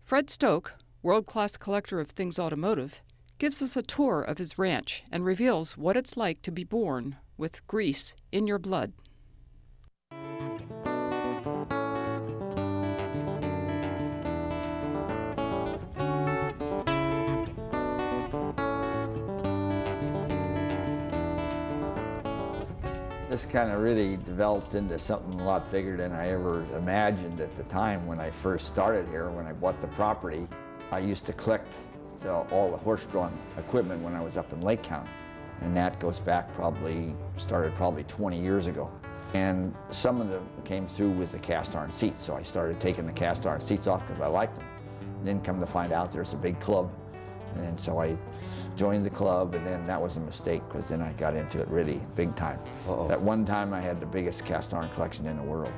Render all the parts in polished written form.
Fred Stokes, world-class collector of things automotive, gives us a tour of his ranch and reveals what it's like to be born with grease in your blood. This kind of really developed into something a lot bigger than I ever imagined at the time when I first started here. When I bought the property, I used to collect all the horse-drawn equipment when I was up in Lake County. And that goes back started probably 20 years ago. And some of them came through with the cast iron seats, so I started taking the cast iron seats off because I liked them. And then come to find out there's a big club. And so I joined the club, and then that was a mistake because then I got into it really big time. Uh-oh. At one time I had the biggest cast iron collection in the world.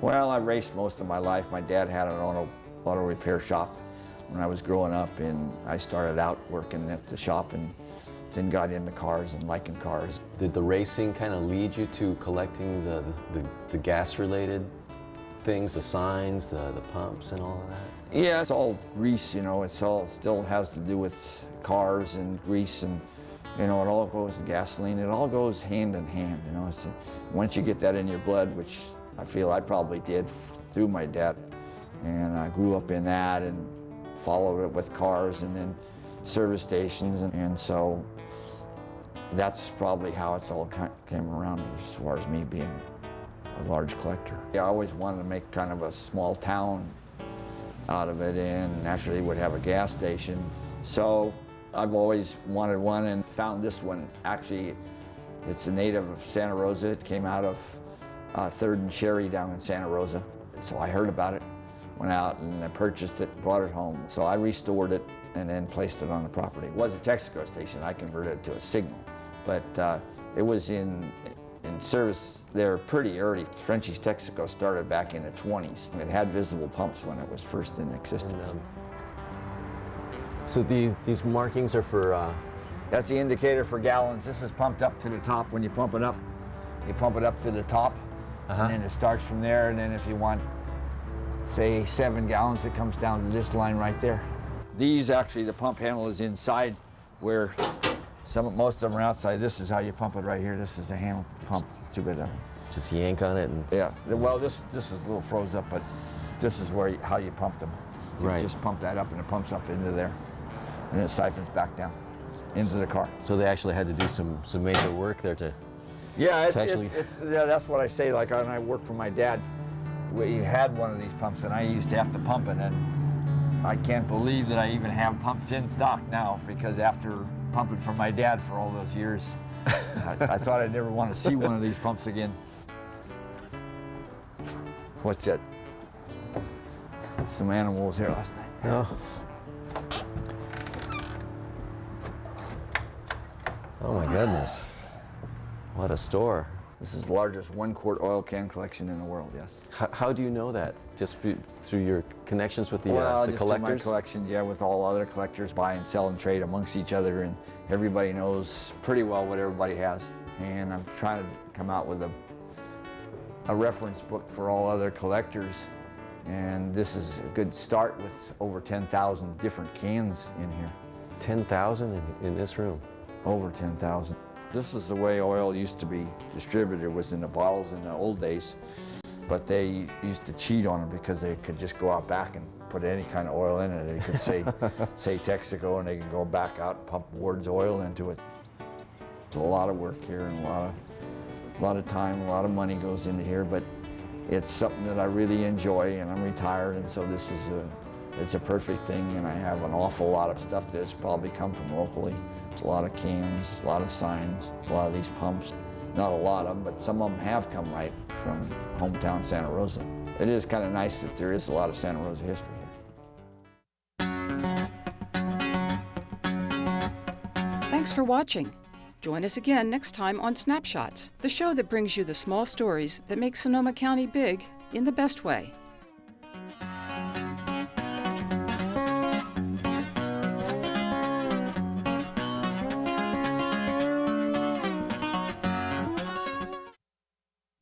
Well, I raced most of my life. My dad had an auto repair shop when I was growing up, and I started out working at the shop and then got into cars and liking cars. Did the racing kind of lead you to collecting the gas-related things, the signs, the pumps and all of that? Yeah, it's all grease, you know, it's all still has to do with cars and grease, and you know, it all goes, gasoline, it all goes hand in hand, you know. Once you get that in your blood, which I feel I probably did through my dad, and I grew up in that and followed it with cars and then service stations, and so that's probably how it's all came around as far as me being a large collector. Yeah, I always wanted to make kind of a small town out of it, and naturally would have a gas station. So I've always wanted one and found this one. Actually, it's a native of Santa Rosa. It came out of 3rd and Cherry down in Santa Rosa. So I heard about it, went out and I purchased it, brought it home. So I restored it and then placed it on the property. It was a Texaco station. I converted it to a Signal. But it was in service there pretty early. Frenchie's Texaco started back in the 20s. It had visible pumps when it was first in existence. So these markings are for... That's the indicator for gallons. This is pumped up to the top. When you pump it up to the top, and then it starts from there, and then if you want, say, 7 gallons, it comes down to this line right there. These actually, the pump handle is inside where most of them are outside. This is how you pump it right here. This is the handle pump. Too bad. Just yank on it and... Yeah. Well, this is a little froze up, but this is how you pump them. You just pump that up and it pumps up into there, and it siphons back down into the car. So they actually had to do some major work there to... Yeah, yeah, that's what I say. Like when I worked for my dad, we had one of these pumps, and I used to have to pump it, and I can't believe that I even have pumps in stock now, because after pumping for my dad for all those years, I thought I'd never want to see one of these pumps again. What's that? Some animal was here last night. Oh. Oh my goodness. What a store. This is the largest 1-quart oil can collection in the world, yes. How do you know that? Just through your connections with the just collectors? In my collections, yeah, with all other collectors, buy and sell and trade amongst each other, and everybody knows pretty well what everybody has. And I'm trying to come out with a reference book for all other collectors, and this is a good start with over 10,000 different cans in here. 10,000 in this room? Over 10,000. This is the way oil used to be distributed, was in the bottles in the old days. But they used to cheat on them because they could just go out back and put any kind of oil in it. They could say Texaco, and they can go back out and pump Ward's oil into it. It's a lot of work here, and a lot of time, a lot of money goes into here, but it's something that I really enjoy, and I'm retired, and so this is it's a perfect thing, and I have an awful lot of stuff that's probably come from locally. A lot of cans, a lot of signs, a lot of these pumps. Not a lot of them, but some of them have come right from hometown Santa Rosa. It is kind of nice that there is a lot of Santa Rosa history here. Thanks for watching. Join us again next time on SnapShots, the show that brings you the small stories that make Sonoma County big in the best way.